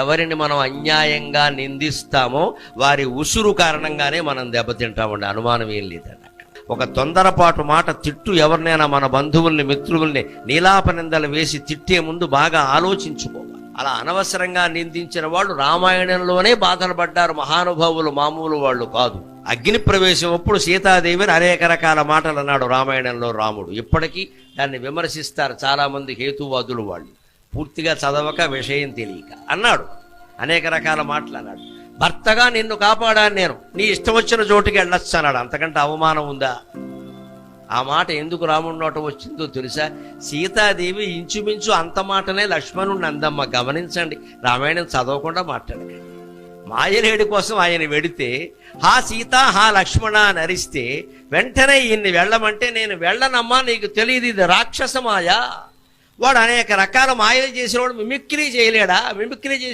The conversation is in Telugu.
ఎవరిని మనం అన్యాయంగా నిందిస్తామో వారి ఉసురు కారణంగానే మనం దెబ్బతింటామండి, అనుమానం ఏం లేదండి. ఒక తొందరపాటు మాట తిట్టు ఎవరినైనా మన బంధువుల్ని మిత్రుల్ని నీలాపనిందలు వేసి తిట్టే ముందు బాగా ఆలోచించుకోవాలి. అలా అనవసరంగా నిందించిన వాళ్ళు రామాయణంలోనే బాధలు పడ్డారు, మహానుభావులు మామూలు వాళ్ళు కాదు. అగ్ని ప్రవేశం అప్పుడు సీతాదేవిని అనేక రకాల మాటలు అన్నాడు రామాయణంలో రాముడు. ఇప్పటికీ దాన్ని విమర్శిస్తారు చాలామంది హేతువాదులు, వాళ్ళు పూర్తిగా చదవక విషయం తెలియక అన్నాడు, అనేక రకాల మాటలు అన్నాడు. భర్తగా నిన్ను కాపాడాను నేను, నీ ఇష్టం వచ్చిన చోటుకి వెళ్ళొచ్చు అన్నాడు. అంతకంటే అవమానం ఉందా? ఆ మాట ఎందుకు రాముడి నోట వచ్చిందో తెలుసా? సీతాదేవి ఇంచుమించు అంత మాటనే లక్ష్మణుడిని అందమ్మ. గమనించండి, రామాయణం చదవకుండా మాట్లాడకండి. మాయలేడి కోసం ఆయన వెడితే హా సీత హా లక్ష్మణ అని అరిస్తే వెంటనే ఈయన్ని వెళ్ళమంటే నేను వెళ్ళనమ్మా, నీకు తెలియదు ఇది రాక్షస మాయ. వాడు అనేక రకాల మాయలు చేసినవాడు మిమిక్రీ చేయలేడా? మిమిక్రీ చేసి